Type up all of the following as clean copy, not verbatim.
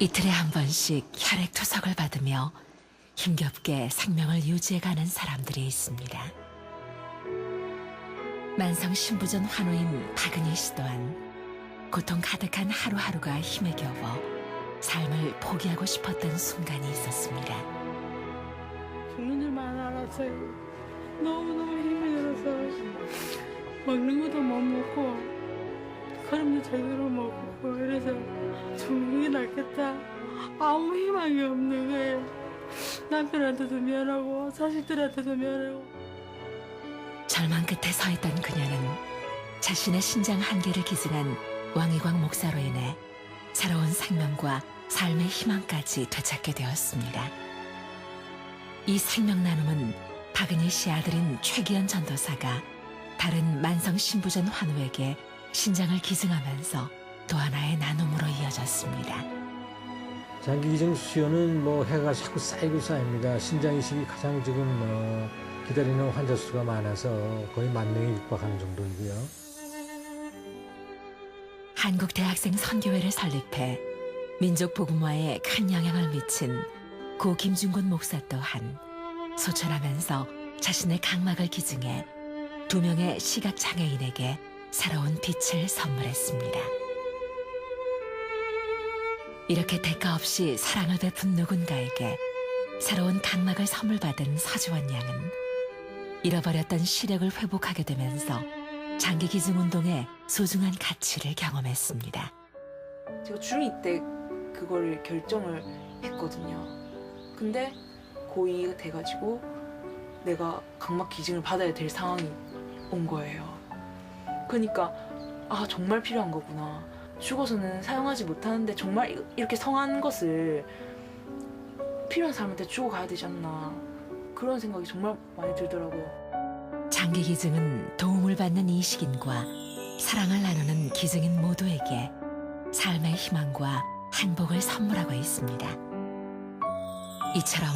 이틀에 한 번씩 혈액 투석을 받으며 힘겹게 생명을 유지해가는 사람들이 있습니다. 만성 신부전 환우인 박은희 씨 또한 고통 가득한 하루하루가 힘에 겨워 삶을 포기하고 싶었던 순간이 있었습니다. 죽는 줄만 알았어요. 너무너무 힘이 들어서 먹는 것도 못 먹고 걸음도 제대로 못 걷고 이래서 죽는 게 낫겠다. 아무 희망이 없는 거예요. 남편한테도 미안하고 자식들한테도 미안하고. 절망 끝에 서 있던 그녀는 자신의 신장 한계를 기증한 왕희광 목사로 인해 새로운 생명과 삶의 희망까지 되찾게 되었습니다. 이 생명 나눔은 박은희 씨 아들인 최기현 전도사가 다른 만성 신부전 환우에게 신장을 기증하면서 또 하나의 나눔으로 이어졌습니다. 장기 기증 수요는 해가 자꾸 쌓입니다. 신장 이식이 가장 지금 기다리는 환자 수가 많아서 거의 10,000명이 육박하는 정도이고요. 한국대학생 선교회를 설립해 민족복음화에 큰 영향을 미친 고 김중곤 목사 또한 소천하면서 자신의 각막을 기증해 2명의 시각장애인에게 새로운 빛을 선물했습니다. 이렇게 대가 없이 사랑을 베푼 누군가에게 새로운 각막을 선물받은 서지원 양은 잃어버렸던 시력을 회복하게 되면서 장기 기증 운동의 소중한 가치를 경험했습니다. 제가 중2 때 그걸 결정을 했거든요. 근데 고2가 돼가지고 내가 각막 기증을 받아야 될 상황이 온 거예요. 그러니까 정말 필요한 거구나. 죽어서는 사용하지 못하는데 정말 이렇게 성한 것을 필요한 사람한테 주고 가야 되지 않나. 그런 생각이 정말 많이 들더라고요. 장기 기증은 도움을 받는 이식인과 사랑을 나누는 기증인 모두에게 삶의 희망과 행복을 선물하고 있습니다. 이처럼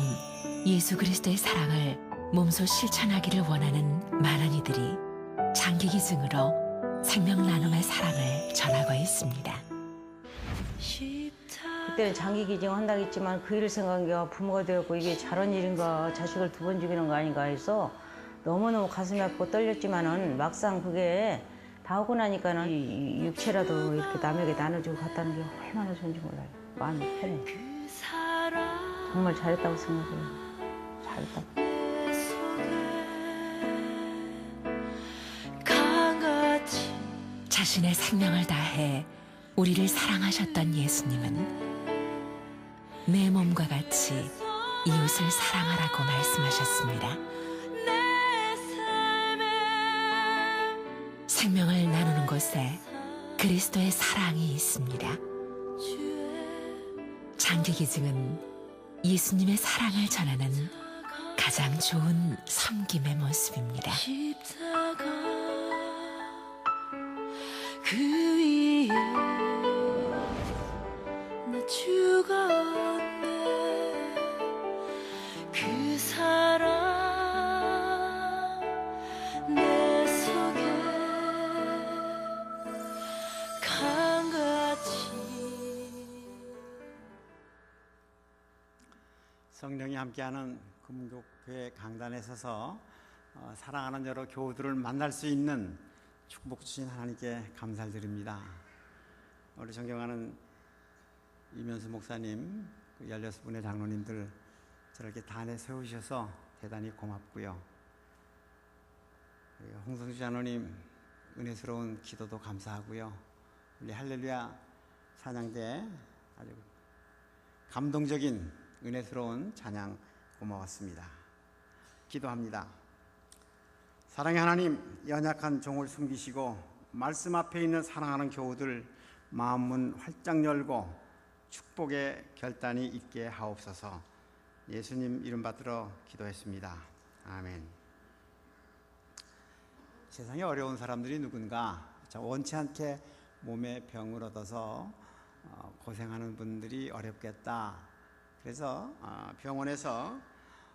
예수 그리스도의 사랑을 몸소 실천하기를 원하는 많은 이들이 장기 기증으로 생명 나눔의 사랑을 전하고 있습니다. 그때는 장기 기증 한다고 했지만 그 일을 생각하기가 부모가 되었고 이게 잘한 일인가 자식을 2번 죽이는 거 아닌가 해서 너무너무 가슴이 아프고 떨렸지만은 막상 그게 다 하고 나니까는 이 육체라도 이렇게 남에게 나눠주고 갔다는 게 얼마나 좋은지 몰라요. 마음이 편해요. 정말 잘했다고 생각해요. 잘했다고. 자신의 생명을 다해 우리를 사랑하셨던 예수님은 내 몸과 같이 이웃을 사랑하라고 말씀하셨습니다. 생명을 나누는 곳에 그리스도의 사랑이 있습니다. 장기 기증은 예수님의 사랑을 전하는 가장 좋은 섬김의 모습입니다. 그 위에 나 죽었네. 그 사랑 내 속에 강같이. 성령이 함께하는 금곡교회 강단에 서서 사랑하는 여러 교우들을 만날 수 있는 축복 주신 하나님께 감사를 드립니다. 우리 존경하는 이면수 목사님, 16분의 장로님들 저렇게 단에 세우셔서 대단히 고맙고요. 홍성주 장로님 은혜스러운 기도도 감사하고요. 우리 할렐루야 찬양대 아주 감동적인 은혜스러운 찬양 고마웠습니다. 기도합니다. 사랑의 하나님, 연약한 종을 숨기시고 말씀 앞에 있는 사랑하는 교우들 마음문 활짝 열고 축복의 결단이 있게 하옵소서. 예수님 이름 받들어 기도했습니다. 아멘. 세상에 어려운 사람들이 누군가? 원치 않게 몸에 병을 얻어서 고생하는 분들이 어렵겠다. 그래서 병원에서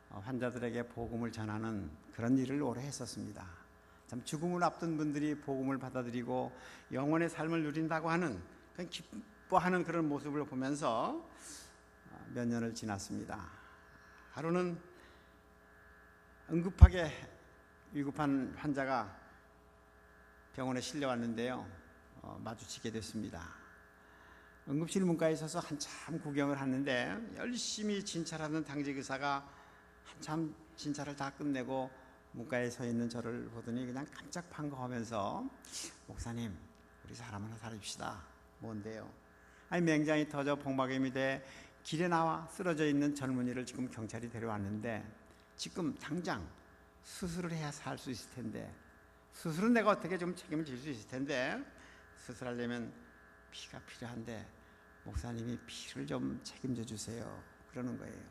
환자들에게 복음을 전하는 그런 일을 오래 했었습니다. 참 죽음을 앞둔 분들이 복음을 받아들이고 영원의 삶을 누린다고 하는 그런 기쁜 기뻐하는 그런 모습을 보면서 몇 년을 지났습니다. 하루는 응급하게 위급한 환자가 병원에 실려왔는데요. 마주치게 됐습니다. 응급실 문가에 서서 한참 구경을 하는데 열심히 진찰하는 당직 의사가 한참 진찰을 다 끝내고 문가에 서 있는 저를 보더니 그냥 깜짝 반가워하면서 목사님, 우리 사람 하나 살립시다. 뭔데요? 아니 맹장이 터져 복막염이 돼 길에 나와 쓰러져 있는 젊은이를 지금 경찰이 데려왔는데 지금 당장 수술을 해야 살 수 있을 텐데 수술은 내가 어떻게 좀 책임을 질 수 있을 텐데 수술하려면 피가 필요한데 목사님이 피를 좀 책임져 주세요. 그러는 거예요.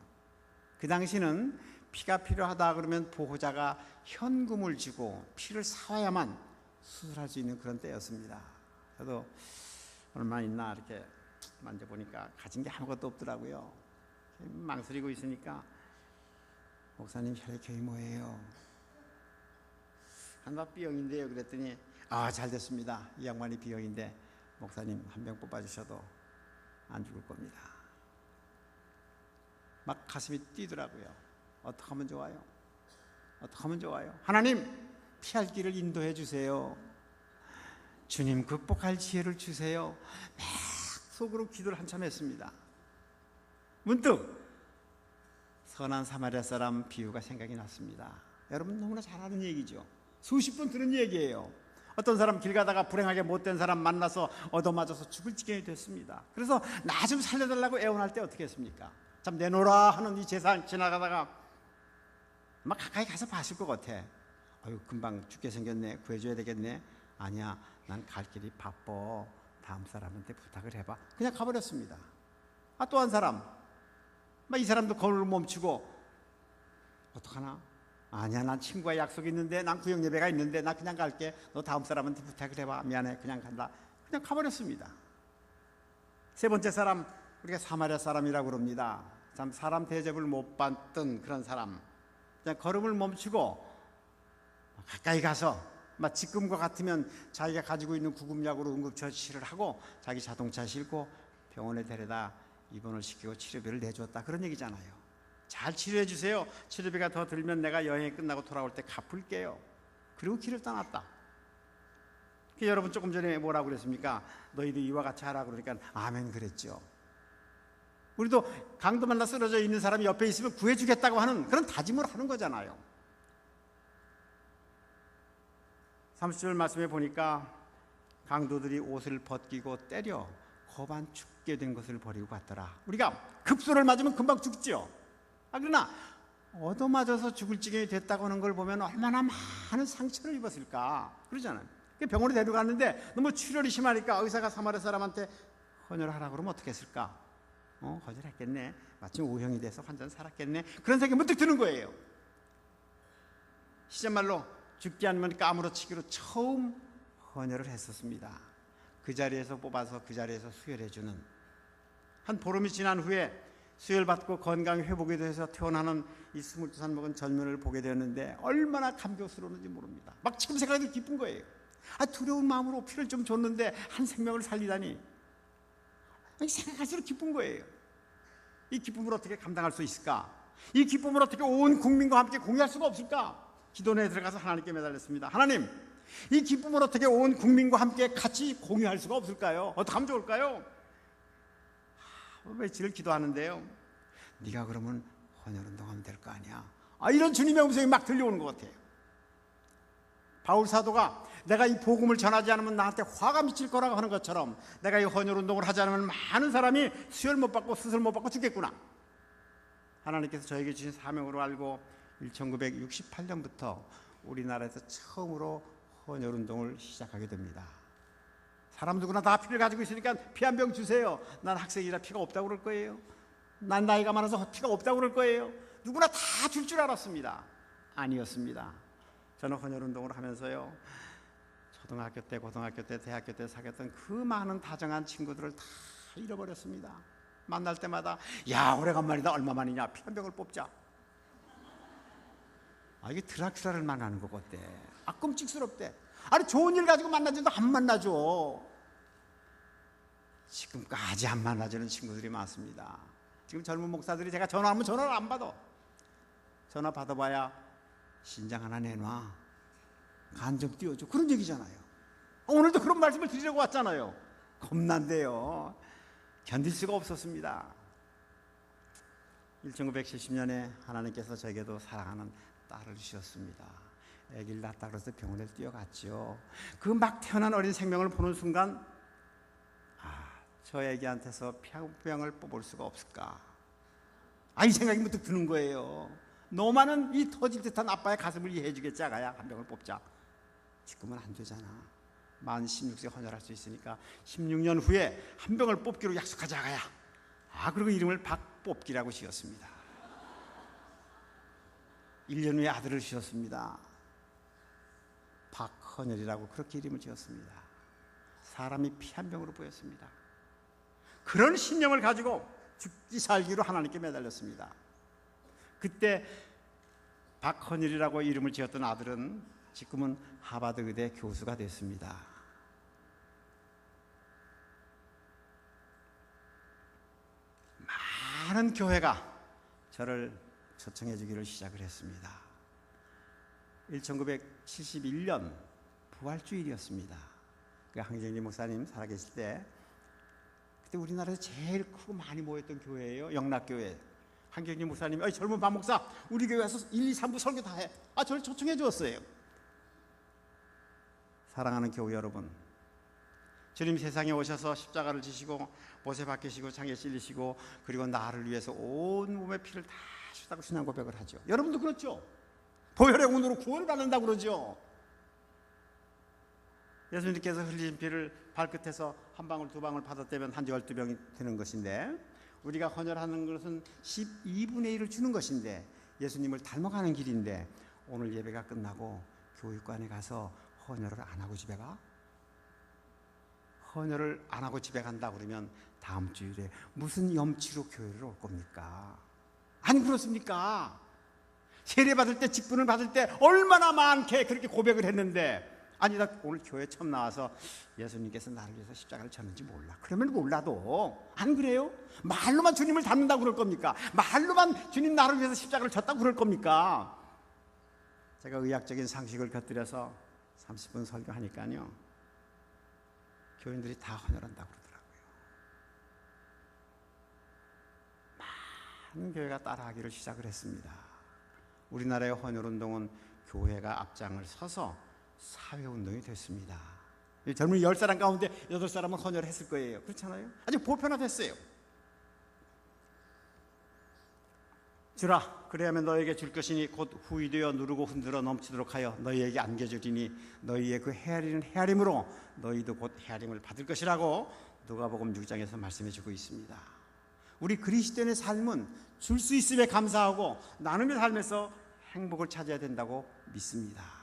그 당시는 피가 필요하다 그러면 보호자가 현금을 주고 피를 사와야만 수술할 수 있는 그런 때였습니다. 저도 얼마 있나 이렇게 만져보니까 가진 게 아무것도 없더라고요. 망설이고 있으니까 목사님 혈액형이 뭐예요? 한바 B형인데요. 그랬더니 잘 됐습니다. 이 양반이 B형인데 목사님 한 병 뽑아주셔도 안 죽을 겁니다. 막 가슴이 뛰더라고요. 어떻게 하면 좋아요? 어떻게 하면 좋아요? 하나님, 피할 길을 인도해 주세요. 주님, 극복할 지혜를 주세요. 막 속으로 기도를 한참 했습니다. 문득 선한 사마리아 사람 비유가 생각이 났습니다. 여러분 너무나 잘 아는 얘기죠. 수십 번 들은 얘기예요. 어떤 사람 길 가다가 불행하게 못된 사람 만나서 얻어맞아서 죽을 지경이 됐습니다. 그래서 나 좀 살려달라고 애원할 때 어떻게 했습니까? 참 내놓으라 하는 이 재산 지나가다가 막 가까이 가서 봤을 것 같아. 아유 금방 죽게 생겼네. 구해줘야 되겠네. 아니야, 난 갈 길이 바빠. 다음 사람한테 부탁을 해봐. 그냥 가버렸습니다. 또 한 사람, 이 사람도 걸음을 멈추고 어떡하나? 아니야, 난 친구와 약속이 있는데, 난 구역 예배가 있는데, 나 그냥 갈게. 너 다음 사람한테 부탁을 해봐. 미안해, 그냥 간다. 그냥 가버렸습니다. 세 번째 사람, 우리가 사마리아 사람이라고 그럽니다. 참 사람 대접을 못 받던 그런 사람, 그냥 걸음을 멈추고 가까이 가서 지금과 같으면 자기가 가지고 있는 구급약으로 응급처치를 하고 자기 자동차 싣고 병원에 데려다 입원을 시키고 치료비를 내줬다. 그런 얘기잖아요. 잘 치료해 주세요. 치료비가 더 들면 내가 여행이 끝나고 돌아올 때 갚을게요. 그리고 길을 떠났다. 여러분 조금 전에 뭐라고 그랬습니까? 너희도 이와 같이 하라고 그러니까 아멘 그랬죠. 우리도 강도 만나 쓰러져 있는 사람이 옆에 있으면 구해주겠다고 하는 그런 다짐을 하는 거잖아요. 30절 말씀에 보니까 강도들이 옷을 벗기고 때려 거반 죽게 된 것을 버리고 갔더라. 우리가 급소를 맞으면 금방 죽죠. 그러나 얻어맞아서 죽을 지경이 됐다고 하는 걸 보면 얼마나 많은 상처를 입었을까. 그러잖아요. 병원에 데려갔는데 너무 출혈이 심하니까 의사가 사마리아 사람한테 헌혈을 하라고 그러면 어떻게 했을까? 거절했겠네. 마침 O형이 돼서 환자는 살았겠네. 그런 생각이 문득 드는 거예요. 시절말로 죽지 않으면 까무러치기로 처음 헌혈을 했었습니다. 그 자리에서 뽑아서 그 자리에서 수혈해주는, 한 보름이 지난 후에 수혈받고 건강 회복이 돼서 태어나는 이 22살 먹은 젊은이를 보게 되었는데 얼마나 감격스러웠는지 모릅니다. 막 지금 생각해도 기쁜 거예요. 두려운 마음으로 피를 좀 줬는데 한 생명을 살리다니 생각할수록 기쁜 거예요. 이 기쁨을 어떻게 감당할 수 있을까? 이 기쁨을 어떻게 온 국민과 함께 공유할 수가 없을까? 기도원에 들어가서 하나님께 매달렸습니다. 하나님, 이 기쁨을 어떻게 온 국민과 함께 같이 공유할 수가 없을까요? 어떻게 하면 좋을까요? 며칠을 기도하는데요. 네가 그러면 헌혈운동하면 될 거 아니야. 이런 주님의 음성이 막 들려오는 것 같아요. 바울 사도가 내가 이 복음을 전하지 않으면 나한테 화가 미칠 거라고 하는 것처럼 내가 이 헌혈운동을 하지 않으면 많은 사람이 수혈 못 받고 수술 못 받고 죽겠구나. 하나님께서 저에게 주신 사명으로 알고 1968년부터 우리나라에서 처음으로 헌혈운동을 시작하게 됩니다. 사람 누구나 다 피를 가지고 있으니까 피 한 병 주세요. 난 학생이라 피가 없다고 그럴 거예요. 난 나이가 많아서 피가 없다고 그럴 거예요. 누구나 다 줄 줄 알았습니다. 아니었습니다. 저는 헌혈운동을 하면서요, 초등학교 때, 고등학교 때, 대학교 때 사귀었던 그 많은 다정한 친구들을 다 잃어버렸습니다. 만날 때마다 야 오래간만이다. 얼마만이냐. 피 한 병을 뽑자. 이게 드라큘라를 만나는 것 같대. 끔찍스럽대. 좋은 일 가지고 만나지도 안 만나죠. 지금까지 안 만나주는 친구들이 많습니다. 지금 젊은 목사들이 제가 전화하면 전화를 안 받아. 전화 받아봐야 신장 하나 내놔, 간 좀 띄워줘, 그런 얘기잖아요. 오늘도 그런 말씀을 드리려고 왔잖아요. 겁난데요, 견딜 수가 없었습니다. 1970년에 하나님께서 저에게도 사랑하는 딸을 주셨습니다. 아기를 낳았다 그래서 병원에 뛰어갔죠. 그 막 태어난 어린 생명을 보는 순간, 저 애기한테서 병을 뽑을 수가 없을까, 이 생각이 문득 드는 거예요. 너만은 이 터질 듯한 아빠의 가슴을 이해해 주겠지, 아가야. 한 병을 뽑자. 지금은 안 되잖아. 만 16세 헌혈할 수 있으니까 16년 후에 한 병을 뽑기로 약속하자, 아가야. 그리고 이름을 박뽑기라고 지었습니다. 1년 후에 아들을 주셨습니다. 박헌혈이라고 그렇게 이름을 지었습니다. 사람이 피 한 병으로 보였습니다. 그런 신념을 가지고 죽기 살기로 하나님께 매달렸습니다. 그때 박헌일이라고 이름을 지었던 아들은 지금은 하버드 의대 교수가 됐습니다. 많은 교회가 저를 초청해 주기를 시작을 했습니다. 1971년 부활주일이었습니다. 황정진 목사님 살아계실 때, 그때 우리나라에서 제일 크고 많이 모였던 교회예요. 영락교회. 한경진 목사님이 젊은 박 목사 우리 교회 와서 1, 2, 3부 설교 다 해. 저를 초청해 주었어요. 사랑하는 교회 여러분, 주님 세상에 오셔서 십자가를 지시고 못에 박히시고 창에 찔리시고 그리고 나를 위해서 온 몸의 피를 다 주다고 신앙 고백을 하죠. 여러분도 그렇죠? 보혈의 운으로 구원을 받는다고 그러죠. 예수님께서 흘리신 피를 발끝에서 한 방울 두 방울 받았다면 한 12병이 되는 것인데, 우리가 헌혈하는 것은 12분의 1을 주는 것인데, 예수님을 닮아가는 길인데, 오늘 예배가 끝나고 교육관에 가서 헌혈을 안 하고 집에 가? 헌혈을 안 하고 집에 간다 그러면 다음 주일에 무슨 염치로 교회를 올 겁니까? 아니 그렇습니까? 세례 받을 때, 직분을 받을 때 얼마나 많게 그렇게 고백을 했는데, 나 오늘 교회 처음 나와서 예수님께서 나를 위해서 십자가를 졌는지 몰라. 그러면 몰라도, 안 그래요? 말로만 주님을 닮는다고 그럴 겁니까? 말로만 주님 나를 위해서 십자가를 졌다고 그럴 겁니까? 제가 의학적인 상식을 곁들여서 30분 설교하니까요, 교인들이 다 헌혈한다고 그러더라고요. 많은 교회가 따라하기를 시작을 했습니다. 우리나라의 헌혈운동은 교회가 앞장을 서서 사회운동이 됐습니다. 젊은 10사람 가운데 8사람은 헌혈을 했을 거예요. 그렇잖아요? 아주 보편화됐어요. 주라, 그래야면 너에게 줄 것이니 곧 후이되어 누르고 흔들어 넘치도록 하여 너희에게 안겨주리니 너희의 그 헤아리는 헤아림으로 너희도 곧 헤아림을 받을 것이라고 누가복음 6장에서 말씀해 주고 있습니다. 우리 그리스도인의 삶은 줄 수 있음에 감사하고 나눔의 삶에서 행복을 찾아야 된다고 믿습니다.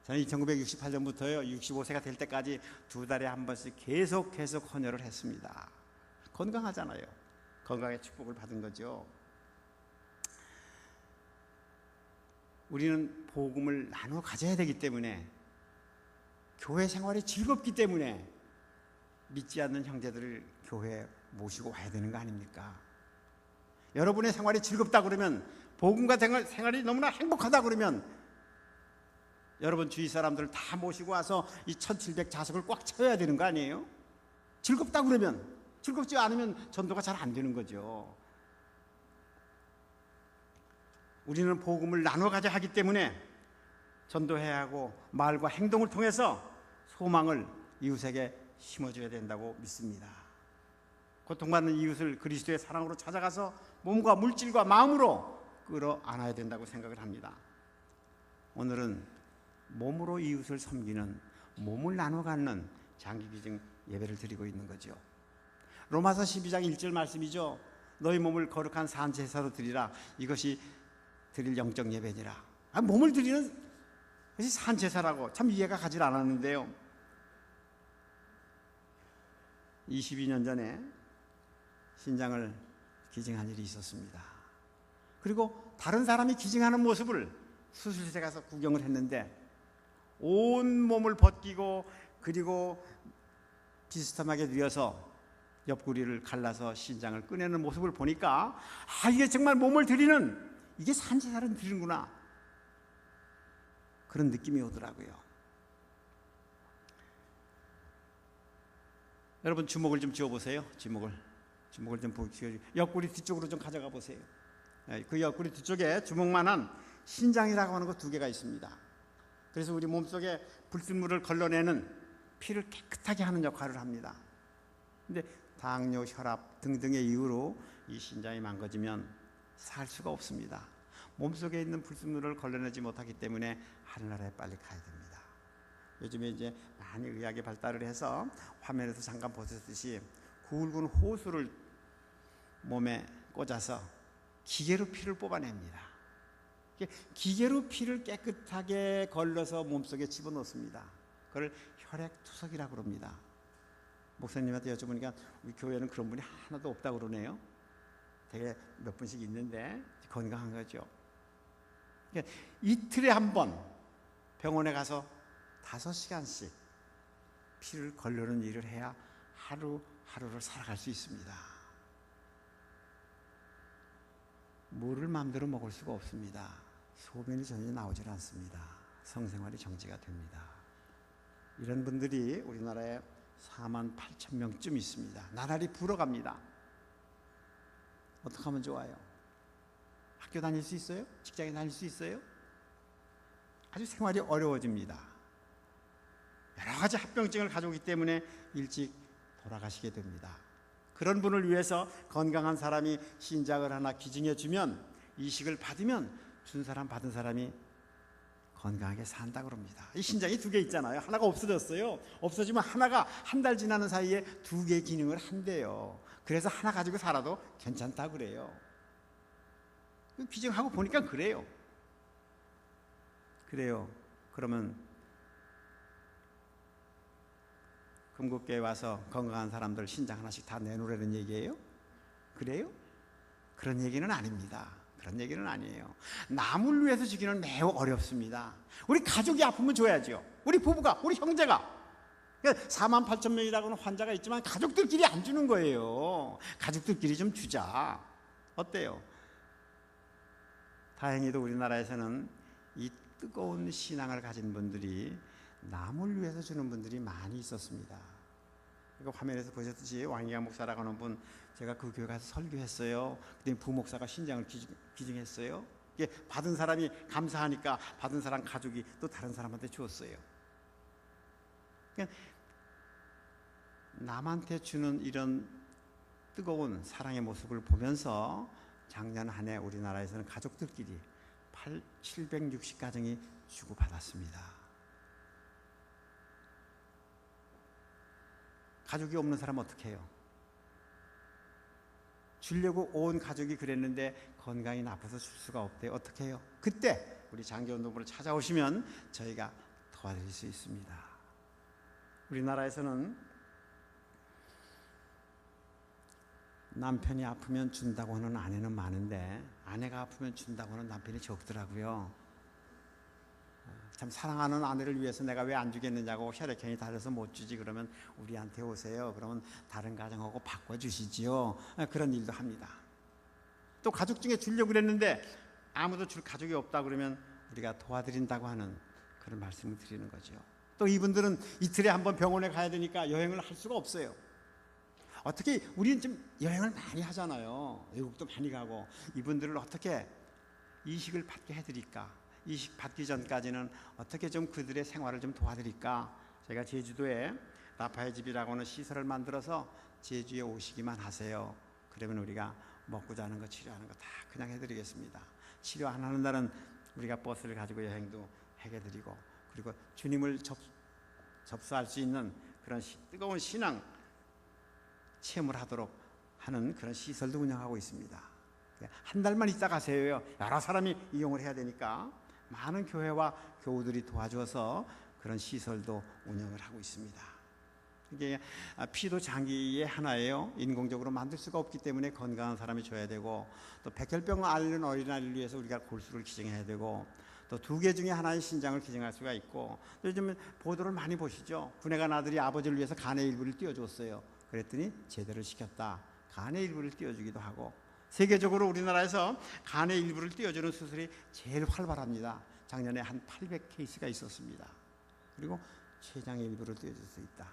저는 1968년부터요 65세가 될 때까지 2달에 한 번씩 계속 헌혈을 했습니다. 건강하잖아요. 건강의 축복을 받은 거죠. 우리는 복음을 나눠 가져야 되기 때문에, 교회 생활이 즐겁기 때문에 믿지 않는 형제들을 교회에 모시고 와야 되는 거 아닙니까? 여러분의 생활이 즐겁다 그러면, 복음과 생활이 너무나 행복하다 그러면 여러분 주위 사람들을 다 모시고 와서 이 1700자석을 꽉 채워야 되는 거 아니에요? 즐겁다 그러면, 즐겁지 않으면 전도가 잘 안 되는 거죠. 우리는 복음을 나눠 가져야 하기 때문에 전도해야 하고 말과 행동을 통해서 소망을 이웃에게 심어줘야 된다고 믿습니다. 고통받는 이웃을 그리스도의 사랑으로 찾아가서 몸과 물질과 마음으로 끌어안아야 된다고 생각을 합니다. 오늘은 몸으로 이웃을 섬기는, 몸을 나눠 갖는 장기기증 예배를 드리고 있는 거죠. 로마서 12장 1절 말씀이죠. 너희 몸을 거룩한 산제사로 드리라. 이것이 드릴 영적 예배니라. 몸을 드리는 것이 산제사라고 참 이해가 가지 않았는데요. 22년 전에 신장을 기증한 일이 있었습니다. 그리고 다른 사람이 기증하는 모습을 수술실에 가서 구경을 했는데, 온 몸을 벗기고 그리고 비스듬하게 뉘어서 옆구리를 갈라서 신장을 꺼내는 모습을 보니까 이게 정말 몸을 드리는, 이게 산제사를 드리는구나, 그런 느낌이 오더라고요. 여러분 주먹을 좀 쥐어보세요. 주먹을 좀 보시고 옆구리 뒤쪽으로 좀 가져가 보세요. 그 옆구리 뒤쪽에 주먹만한 신장이라고 하는 거 2개가 있습니다. 그래서 우리 몸속에 불순물을 걸러내는, 피를 깨끗하게 하는 역할을 합니다. 근데 당뇨, 혈압 등등의 이유로 이 신장이 망가지면 살 수가 없습니다. 몸속에 있는 불순물을 걸러내지 못하기 때문에 하늘나라에 빨리 가야 됩니다. 요즘에 이제 많이 의학이 발달을 해서 화면에서 잠깐 보셨듯이 굵은 호수를 몸에 꽂아서 기계로 피를 뽑아냅니다. 기계로 피를 깨끗하게 걸러서 몸속에 집어넣습니다. 그걸 혈액투석이라고 그럽니다. 목사님한테 여쭤보니까 우리 교회는 그런 분이 하나도 없다고 그러네요. 되게 몇 분씩 있는데 건강한 거죠. 이틀에 한 번 병원에 가서 5시간씩 피를 걸르는 일을 해야 하루하루를 살아갈 수 있습니다. 물을 마음대로 먹을 수가 없습니다. 소변이 전혀 나오질 않습니다. 성생활이 정지가 됩니다. 이런 분들이 우리나라에 48,000명쯤 있습니다. 나날이 불어갑니다. 어떻게 하면 좋아요? 학교 다닐 수 있어요? 직장에 다닐 수 있어요? 아주 생활이 어려워집니다. 여러 가지 합병증을 가지고 있기 때문에 일찍 돌아가시게 됩니다. 그런 분을 위해서 건강한 사람이 신장을 하나 기증해 주면, 이식을 받으면 준 사람 받은 사람이 건강하게 산다고 합니다. 이 신장이 2개 있잖아요. 하나가 없어졌어요. 없어지면 하나가 한 달 지나는 사이에 2개의 기능을 한대요. 그래서 하나 가지고 살아도 괜찮다고 그래요. 기증하고 보니까 그래요. 그러면 금국교에 와서 건강한 사람들 신장 하나씩 다 내놓으라는 얘기예요? 그래요? 그런 얘기는 아닙니다. 그런 얘기는 아니에요. 남을 위해서 주기는 매우 어렵습니다. 우리 가족이 아프면 줘야죠. 우리 부부가, 우리 형제가. 48,000명이라고 하는 환자가 있지만 가족들끼리 안 주는 거예요. 가족들끼리 좀 주자. 어때요? 다행히도 우리나라에서는 이 뜨거운 신앙을 가진 분들이 남을 위해서 주는 분들이 많이 있었습니다. 이거 화면에서 보셨듯이 왕이강 목사라고 하는 분, 제가 그 교회 가서 설교했어요. 그때 부목사가 신장을 기증했어요. 이게 받은 사람이 감사하니까 받은 사람 가족이 또 다른 사람한테 주었어요. 그러니까 남한테 주는 이런 뜨거운 사랑의 모습을 보면서 작년 한 해 우리나라에서는 가족들끼리 760가정이 주고받았습니다. 가족이 없는 사람 어떻게 해요? 주려고 온 가족이 그랬는데 건강이 나빠서 줄 수가 없대요. 어떻게 해요? 그때 우리 장기운동부를 찾아오시면 저희가 도와드릴 수 있습니다. 우리나라에서는 남편이 아프면 준다고 하는 아내는 많은데 아내가 아프면 준다고 하는 남편이 적더라고요. 참 사랑하는 아내를 위해서 내가 왜 안 주겠느냐고, 혈액형이 달라서 못 주지 그러면 우리한테 오세요. 그러면 다른 가정하고 바꿔주시지요. 그런 일도 합니다. 또 가족 중에 주려고 그랬는데 아무도 줄 가족이 없다 그러면 우리가 도와드린다고 하는 그런 말씀을 드리는 거죠. 또 이분들은 이틀에 한 번 병원에 가야 되니까 여행을 할 수가 없어요. 어떻게, 우리는 좀 여행을 많이 하잖아요. 외국도 많이 가고. 이분들을 어떻게 이식을 받게 해드릴까? 이식 받기 전까지는 어떻게 좀 그들의 생활을 좀 도와드릴까? 제가 제주도에 라파의 집이라고 하는 시설을 만들어서 제주에 오시기만 하세요. 그러면 우리가 먹고 자는 거, 치료하는 거 다 그냥 해드리겠습니다. 치료 안 하는 날은 우리가 버스를 가지고 여행도 해드리고, 그리고 주님을 접수할 수 있는 그런 뜨거운 신앙 체험을 하도록 하는 그런 시설도 운영하고 있습니다. 한 달만 있다 가세요. 여러 사람이 이용을 해야 되니까 많은 교회와 교우들이 도와줘서 그런 시설도 운영을 하고 있습니다. 이게 피도 장기의 하나예요. 인공적으로 만들 수가 없기 때문에 건강한 사람이 줘야 되고, 또 백혈병을 앓는 어린아이를 위해서 우리가 골수를 기증해야 되고, 또 2개 중에 하나의 신장을 기증할 수가 있고, 또 요즘 보도를 많이 보시죠. 군에 간 아들이 아버지를 위해서 간의 일부를 띄워줬어요. 그랬더니 제대를 시켰다. 간의 일부를 띄워주기도 하고, 세계적으로 우리나라에서 간의 일부를 띄워주는 수술이 제일 활발합니다. 작년에 한 800케이스가 있었습니다. 그리고 췌장의 일부를 띄워줄 수 있다.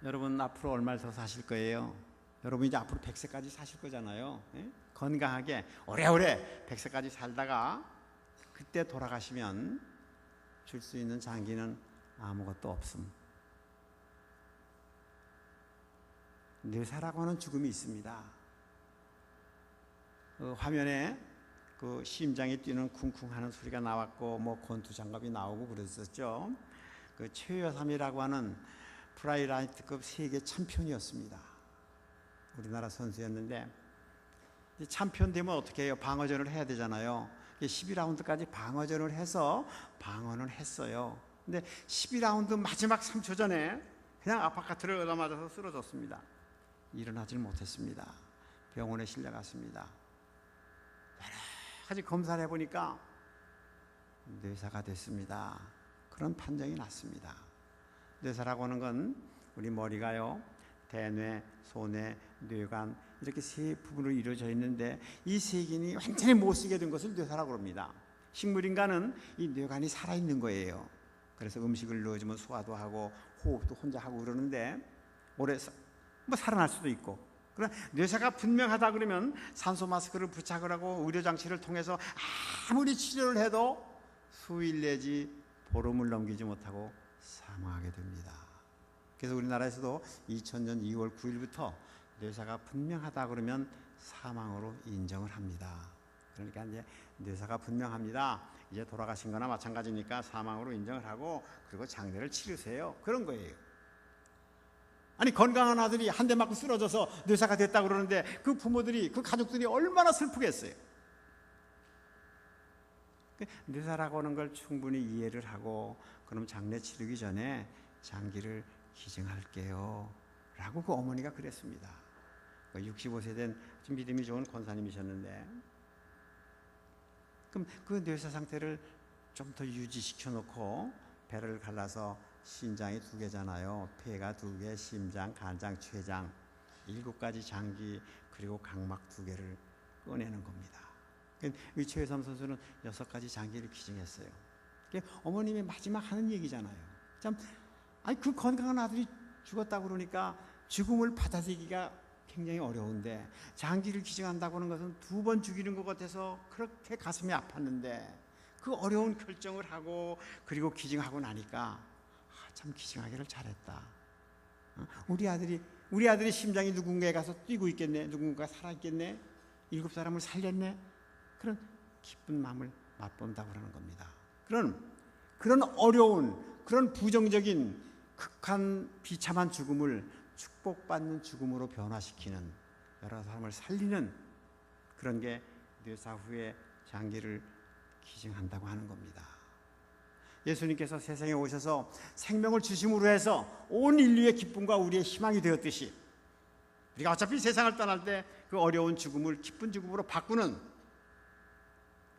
여러분 앞으로 얼마를 더 사실 거예요? 여러분 이제 앞으로 100세까지 사실 거잖아요. 예? 건강하게 오래오래 100세까지 살다가 그때 돌아가시면 줄 수 있는 장기는 아무것도 없음. 뇌사라고 하는 죽음이 있습니다. 화면에 그 심장이 뛰는 쿵쿵하는 소리가 나왔고 뭐 권투 장갑이 나오고 그랬었죠. 그 최여삼이라고 하는 프라이라이트급 세계 챔피언이었습니다. 우리나라 선수였는데 챔피언 되면 어떻게 해요? 방어전을 해야 되잖아요. 12라운드까지 방어전을 해서 방어는 했어요. 근데 12라운드 마지막 3초 전에 그냥 아파트를 얻어맞아서 쓰러졌습니다. 일어나질 못했습니다. 병원에 실려갔습니다. 여러 가지 검사를 해보니까 뇌사가 됐습니다. 그런 판정이 났습니다. 뇌사라고 하는 건 우리 머리가요, 대뇌, 소뇌, 뇌관 이렇게 세 부분으로 이루어져 있는데 이 세 기능이 완전히 못 쓰게 된 것을 뇌사라고 합니다. 식물인간은 이 뇌관이 살아있는 거예요. 그래서 음식을 넣어주면 소화도 하고 호흡도 혼자 하고 그러는데 오래 뭐 살아날 수도 있고, 그러나 뇌사가 분명하다 그러면 산소 마스크를 부착을 하고 의료장치를 통해서 아무리 치료를 해도 수일 내지 보름을 넘기지 못하고 사망하게 됩니다. 그래서 우리나라에서도 2000년 2월 9일부터 뇌사가 분명하다 그러면 사망으로 인정을 합니다. 그러니까 이제 뇌사가 분명합니다. 이제 돌아가신 거나 마찬가지니까 사망으로 인정을 하고 그리고 장례를 치르세요. 그런 거예요. 아니 건강한 아들이 한 대 맞고 쓰러져서 뇌사가 됐다고 그러는데 그 부모들이 그 가족들이 얼마나 슬프겠어요. 뇌사라고 하는 걸 충분히 이해를 하고 그럼 장례 치르기 전에 장기를 기증할게요 라고 그 어머니가 그랬습니다. 65세 된 좀 믿음이 좋은 권사님이셨는데 그럼 그 뇌사 상태를 좀 더 유지시켜 놓고 배를 갈라서 신장이 2개잖아요. 폐가 2개, 심장, 간장, 췌장 7가지 장기 그리고 각막 2개를 꺼내는 겁니다. 이 최여삼 선수는 6가지 장기를 기증했어요. 어머님이 마지막 하는 얘기잖아요. 참, 아니 그 건강한 아들이 죽었다고 그러니까 죽음을 받아들이기가 굉장히 어려운데 장기를 기증한다고 하는 것은 2번 죽이는 것 같아서 그렇게 가슴이 아팠는데 그 어려운 결정을 하고 그리고 기증하고 나니까 참 기증하기를 잘했다. 우리 아들이 심장이 누군가에 가서 뛰고 있겠네. 누군가 살아있겠네. 7사람을 살렸네. 그런 기쁜 마음을 맛본다고 하는 겁니다. 그런 어려운 그런 부정적인 극한 비참한 죽음을 축복받는 죽음으로 변화시키는 여러 사람을 살리는 그런 게 뇌사 후에 장기를 기증한다고 하는 겁니다. 예수님께서 세상에 오셔서 생명을 주심으로 해서 온 인류의 기쁨과 우리의 희망이 되었듯이 우리가 어차피 세상을 떠날 때 그 어려운 죽음을 기쁜 죽음으로 바꾸는,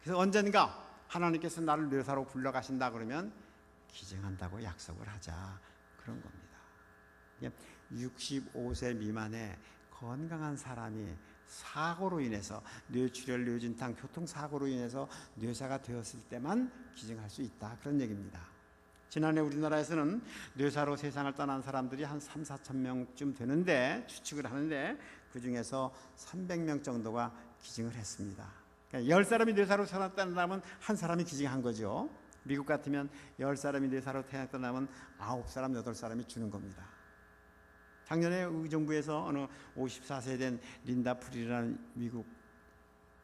그래서 언젠가 하나님께서 나를 뇌사로 불러가신다 그러면 기증한다고 약속을 하자 그런 겁니다. 65세 미만의 건강한 사람이 사고로 인해서 뇌출혈, 뇌진탕, 교통사고로 인해서 뇌사가 되었을 때만 기증할 수 있다 그런 얘기입니다. 지난해 우리나라에서는 뇌사로 세상을 떠난 사람들이 한 3, 4천 명쯤 되는데 추측을 하는데 그 중에서 300명 정도가 기증을 했습니다. 그러니까 10사람이 뇌사로 태어났다면 한 사람이 기증한 거죠. 미국 같으면 10사람이 뇌사로 태어났다면 9사람, 8사람이 주는 겁니다. 작년에 의정부에서 어느 54세 된 린다 프리라는 미국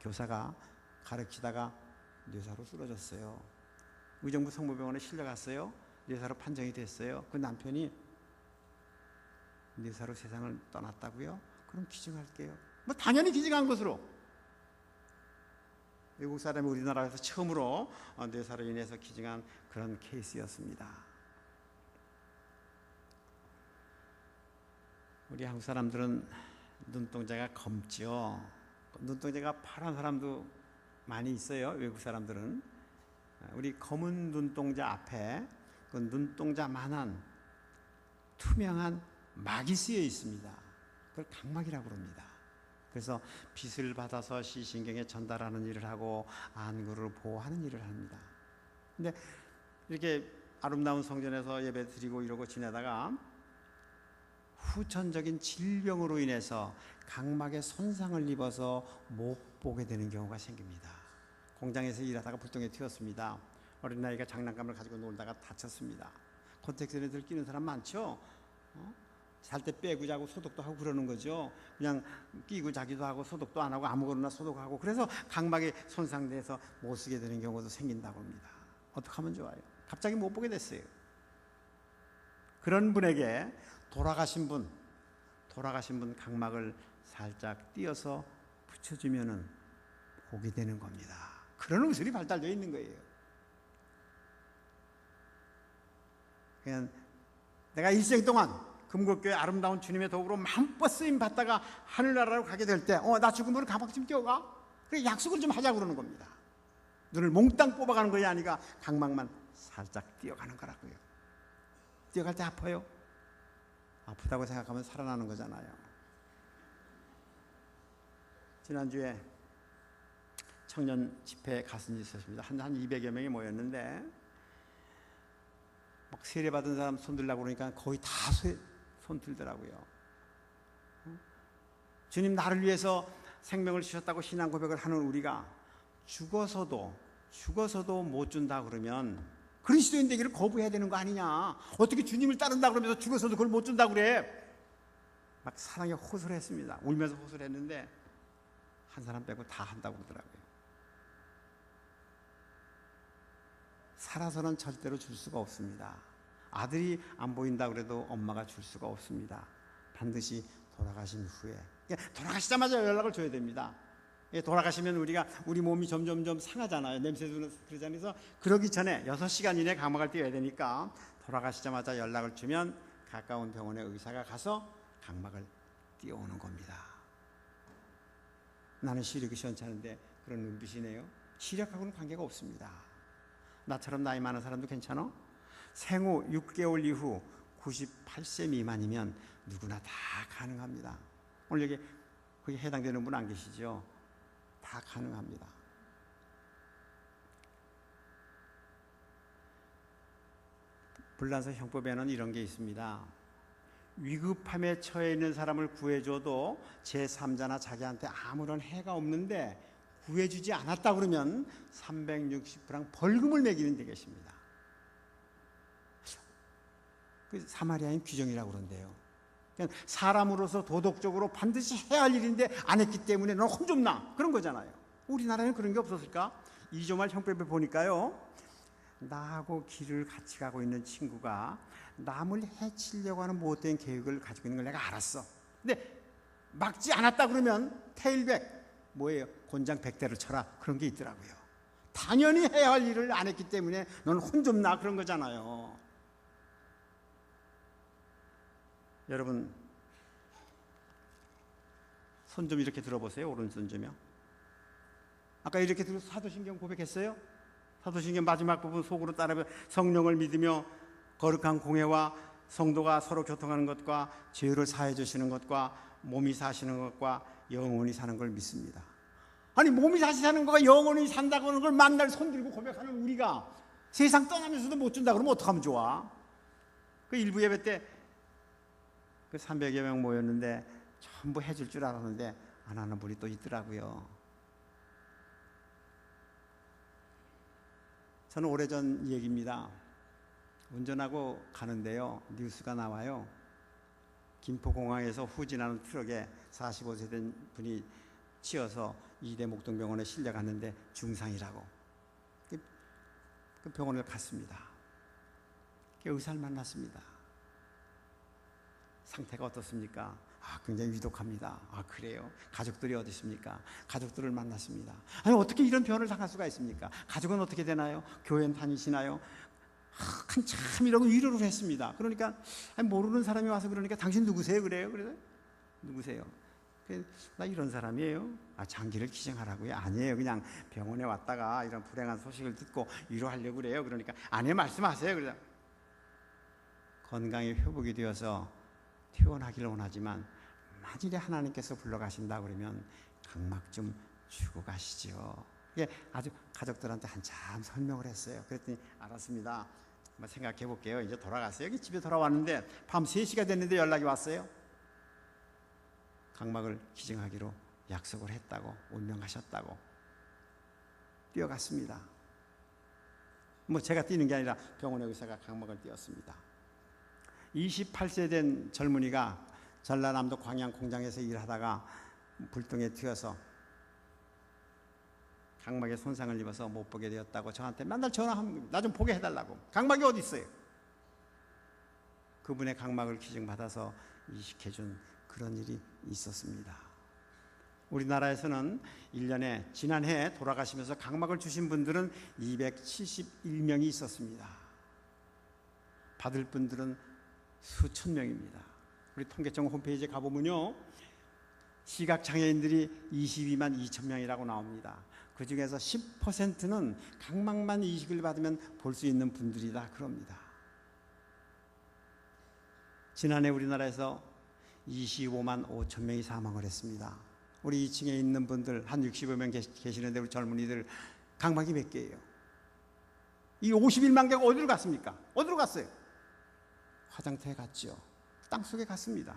교사가 가르치다가 뇌사로 쓰러졌어요. 의정부 성모병원에 실려갔어요. 뇌사로 판정이 됐어요. 그 남편이 뇌사로 세상을 떠났다고요? 그럼 기증할게요. 뭐 당연히 기증한 것으로. 외국 사람이 우리나라에서 처음으로 뇌사로 인해서 기증한 그런 케이스였습니다. 우리 한국 사람들은 눈동자가 검죠. 눈동자가 파란 사람도 많이 있어요. 외국 사람들은. 우리 검은 눈동자 앞에 그 눈동자만한 투명한 막이 쓰여 있습니다. 그걸 각막이라고 그럽니다. 그래서 빛을 받아서 시신경에 전달하는 일을 하고 안구를 보호하는 일을 합니다. 근데 이렇게 아름다운 성전에서 예배 드리고 이러고 지내다가 후천적인 질병으로 인해서 각막에 손상을 입어서 못 보게 되는 경우가 생깁니다. 공장에서 일하다가 불똥에 튀었습니다. 어린아이가 장난감을 가지고 놀다가 다쳤습니다. 콘택트렌즈를 끼는 사람 많죠? 잘 때 빼고 자고 소독도 하고 그러는 거죠. 그냥 끼고 자기도 하고 소독도 안 하고 아무거나 소독하고, 그래서 각막이 손상돼서 못 쓰게 되는 경우도 생긴다고 합니다. 어떻게 하면 좋아요? 갑자기 못 보게 됐어요. 그런 분에게 돌아가신 분 각막을 살짝 띄어서 붙여주면은 보게 되는 겁니다. 그런 의술이 발달되어 있는 거예요. 그냥 내가 일생 동안 금곡교회 아름다운 주님의 도구로 마음껏 쓰임 받다가 하늘나라로 가게 될 때, 나 죽으면 각막 좀 띄워가. 그래 약속을 좀 하자 그러는 겁니다. 눈을 몽땅 뽑아가는 것이 아니라 각막만 살짝 띄어가는 거라고요. 띄어갈 때 아파요? 아프다고 생각하면 살아나는 거잖아요. 지난주에 청년 집회 갔은 일이 있었습니다. 한 200여 명이 모였는데 막 세례받은 사람 손 들라고 그러니까 거의 다 손 들더라고요. 주님 나를 위해서 생명을 주셨다고 신앙 고백을 하는 우리가 죽어서도 못 준다 그러면 그리스도인 되기를 거부해야 되는 거 아니냐. 어떻게 주님을 따른다 그러면서 죽어서도 그걸 못 준다 그래. 막 사랑에 호소를 했습니다. 울면서 호소를 했는데 한 사람 빼고 다 한다고 그러더라고요. 살아서는 절대로 줄 수가 없습니다. 아들이 안 보인다 그래도 엄마가 줄 수가 없습니다. 반드시 돌아가신 후에, 돌아가시자마자 연락을 줘야 됩니다. 돌아가시면 우리 몸이 점점점 상하잖아요. 냄새도 그러잖아요. 그래서 그러기 전에 6시간 이내에 각막을 띄워야 되니까 돌아가시자마자 연락을 주면 가까운 병원에 의사가 가서 각막을 띄워오는 겁니다. 나는 시력이 시원찮은데 그런 눈빛이네요. 시력하고는 관계가 없습니다. 나처럼 나이 많은 사람도 괜찮아? 생후 6개월 이후 98세 미만이면 누구나 다 가능합니다. 오늘 여기 거기 해당되는 분 안 계시죠? 다 가능합니다. 불란서 형법에는 이런 게 있습니다. 위급함에 처해 있는 사람을 구해줘도 제3자나 자기한테 아무런 해가 없는데 구해주지 않았다 그러면 360프랑 벌금을 매기는 데 계십니다. 그 사마리아인 규정이라고 그러는데요. 그냥 사람으로서 도덕적으로 반드시 해야 할 일인데 안 했기 때문에 너 혼 좀 나, 그런 거잖아요. 우리나라에는 그런 게 없었을까? 이조말 형법에 보니까요, 나하고 길을 같이 가고 있는 친구가 남을 해치려고 하는 못된 계획을 가지고 있는 걸 내가 알았어. 근데 막지 않았다 그러면 테일백, 뭐예요? 곤장 100대를 쳐라, 그런 게 있더라고요. 당연히 해야 할 일을 안 했기 때문에 넌 혼 좀 나, 그런 거잖아요. 여러분 손 좀 이렇게 들어보세요. 오른손 좀요. 아까 이렇게 들어 사도신경 고백했어요. 사도신경 마지막 부분 속으로 따르며 성령을 믿으며 거룩한 공회와 성도가 서로 교통하는 것과 죄를 사해 주시는 것과 몸이 사시는 것과 영원히 사는 걸 믿습니다. 아니 몸이 다시 사는 거가 영원히 산다고 하는 걸 만날 손 들고 고백하는 우리가 세상 떠나면서도 못 준다 그러면 어떡하면 좋아? 그 일부 예배 때 그 300여 명 모였는데 전부 해줄 줄 알았는데 안 하는 분이 또 있더라고요. 저는 오래전 얘기입니다. 운전하고 가는데요, 뉴스가 나와요. 김포공항에서 후진하는 트럭에 45세 된 분이 치여서 이대 목동병원에 실려갔는데 중상이라고. 그 병원을 갔습니다. 그 의사를 만났습니다. 상태가 어떻습니까? 굉장히 위독합니다. 그래요? 가족들이 어디 있습니까? 가족들을 만났습니다. 아니 어떻게 이런 병을 당할 수가 있습니까? 가족은 어떻게 되나요? 교회는 다니시나요? 한참 이러고 위로를 했습니다. 그러니까 모르는 사람이 와서 그러니까 당신 누구세요? 그래요? 그래서 누구세요? 나 이런 사람이에요. 장기를 기증하라고요? 아니에요. 그냥 병원에 왔다가 이런 불행한 소식을 듣고 위로하려고 그래요. 그러니까 아니 말씀하세요. 그래서 건강이 회복이 되어서 퇴원하기를 원하지만 만일에 하나님께서 불러가신다 그러면 각막 좀 주고 가시죠. 이게 아주 가족들한테 한참 설명을 했어요. 그랬더니 알았습니다. 한번 생각해 볼게요. 이제 돌아갔어요. 여기 집에 돌아왔는데 밤 3시가 됐는데 연락이 왔어요. 각막을 기증하기로 약속을 했다고, 운명하셨다고. 뛰어갔습니다. 뭐 제가 뛰는 게 아니라 병원의 의사가 각막을 띄었습니다. 28세 된 젊은이가 전라남도 광양 공장에서 일하다가 불똥에 튀어서 각막에 손상을 입어서 못 보게 되었다고 저한테 맨날 전화합니다. 나 좀 보게 해달라고. 각막이 어디 있어요? 그분의 각막을 기증받아서 이식해준 그런 일이 있었습니다. 우리나라에서는 1년에 지난해 돌아가시면서 각막을 주신 분들은 271명이 있었습니다. 받을 분들은 수천 명입니다. 우리 통계청 홈페이지에 가보면요, 시각장애인들이 22만 2천 명이라고 나옵니다. 그 중에서 10%는 각막만 이식을 받으면 볼 수 있는 분들이다 그럽니다. 지난해 우리나라에서 25만 5천 명이 사망을 했습니다. 우리 2층에 있는 분들 한 65명 계시는데 우리 젊은이들 각막이 몇 개예요? 이 51만 개가 어디로 갔습니까? 어디로 갔어요? 화장터에 갔죠. 땅속에 갔습니다.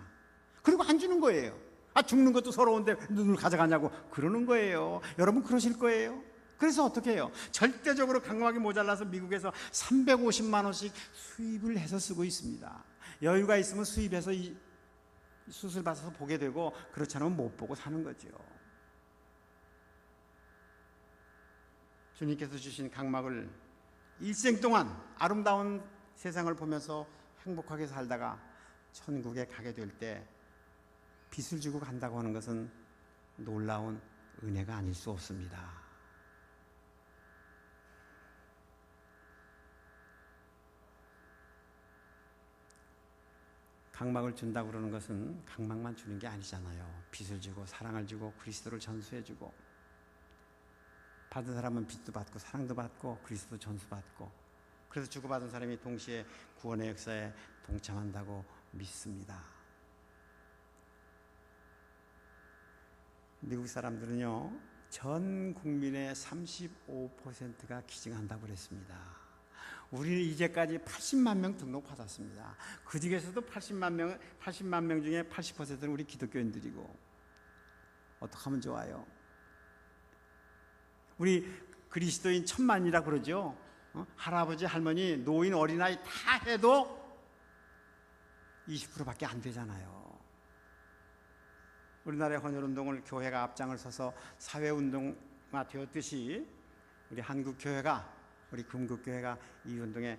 그리고 안 주는 거예요. 죽는 것도 서러운데 눈을 가져가냐고 그러는 거예요. 여러분 그러실 거예요. 그래서 어떻게 해요? 절대적으로 각막이 모자라서 미국에서 350만 원씩 수입을 해서 쓰고 있습니다. 여유가 있으면 수입해서 이 수술 받아서 보게 되고 그렇지 않으면 못 보고 사는 거죠. 주님께서 주신 각막을 일생 동안 아름다운 세상을 보면서 행복하게 살다가 천국에 가게 될 때 빚을 주고 간다고 하는 것은 놀라운 은혜가 아닐 수 없습니다. 각막을 준다고 그러는 것은 각막만 주는 게 아니잖아요. 빚을 주고 사랑을 주고 그리스도를 전수해 주고, 받은 사람은 빚도 받고 사랑도 받고 그리스도 전수받고, 그래서 주고받은 사람이 동시에 구원의 역사에 동참한다고 믿습니다. 미국 사람들은요, 전 국민의 35%가 기증한다고 그랬습니다. 우리는 이제까지 80만 명 등록 받았습니다. 그 중에서도 80만 명 중에 80%는 우리 기독교인들이고, 어떻게 하면 좋아요? 우리 그리스도인 천만이라 그러죠. 할아버지, 할머니, 노인, 어린아이 다 해도 20%밖에 안 되잖아요. 우리나라의 헌혈운동을 교회가 앞장을 서서 사회운동화 되었듯이 우리 한국교회가, 우리 금국교회가 이 운동에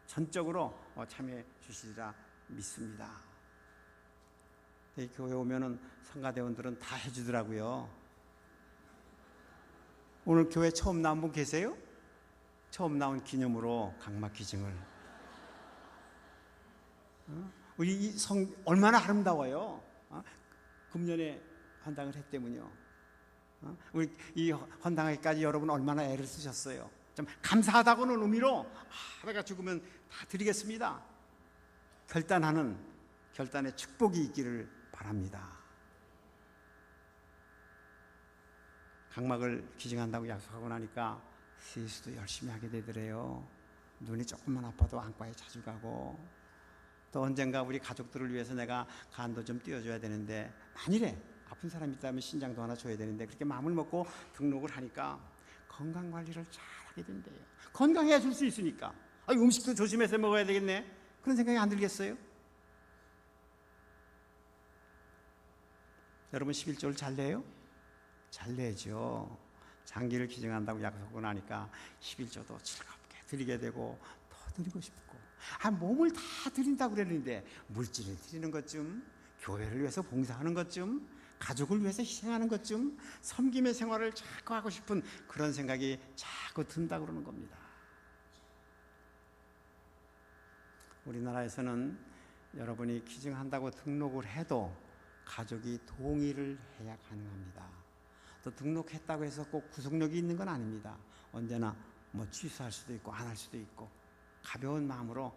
전적으로 참여해 주시리라 믿습니다. 이 교회 오면은 성가대원들은 다 해주더라고요. 오늘 교회 처음 나온 분 계세요? 처음 나온 기념으로 각막 기증을. 우리 이 성 얼마나 아름다워요. 금년에 헌당을 했다면요. 우리 이 헌당하기까지 여러분 얼마나 애를 쓰셨어요. 좀 감사하다고는 의미로 내가 죽으면 다 드리겠습니다. 결단의 축복이 있기를 바랍니다. 각막을 기증한다고 약속하고 나니까 세수도 열심히 하게 되더래요. 눈이 조금만 아파도 안과에 자주 가고, 또 언젠가 우리 가족들을 위해서 내가 간도 좀 띄워줘야 되는데, 만일에 아픈 사람이 있다면 신장도 하나 줘야 되는데, 그렇게 마음을 먹고 등록을 하니까 건강관리를 잘 하게 된대요. 건강해야 줄 수 있으니까. 음식도 조심해서 먹어야 되겠네, 그런 생각이 안 들겠어요? 여러분 11조를 잘 내요? 잘 내죠. 장기를 기증한다고 약속하고 나니까 11조도 즐겁게 드리게 되고 더 드리고 싶고, 몸을 다 드린다고 그랬는데 물질을 드리는 것쯤, 교회를 위해서 봉사하는 것쯤, 가족을 위해서 희생하는 것쯤, 섬김의 생활을 자꾸 하고 싶은 그런 생각이 자꾸 든다고 그러는 겁니다. 우리나라에서는 여러분이 기증한다고 등록을 해도 가족이 동의를 해야 가능합니다. 또 등록했다고 해서 꼭 구속력이 있는 건 아닙니다. 언제나 뭐 취소할 수도 있고 안 할 수도 있고 가벼운 마음으로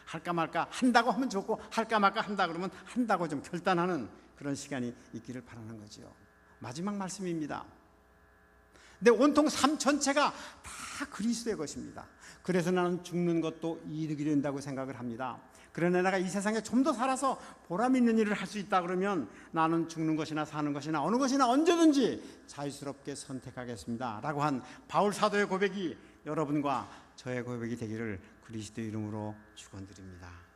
할까 말까 한다고 하면 좋고 할까 말까 한다 그러면 한다고 좀 결단하는 그런 시간이 있기를 바라는 거지요. 마지막 말씀입니다. 내 온통 삶 전체가 다 그리스도의 것입니다. 그래서 나는 죽는 것도 이득이 된다고 생각을 합니다. 그러나 내가 이 세상에 좀 더 살아서 보람 있는 일을 할 수 있다 그러면 나는 죽는 것이나 사는 것이나 어느 것이나 언제든지 자유스럽게 선택하겠습니다 라고 한 바울 사도의 고백이 여러분과 저의 고백이 되기를 그리스도 이름으로 축원드립니다.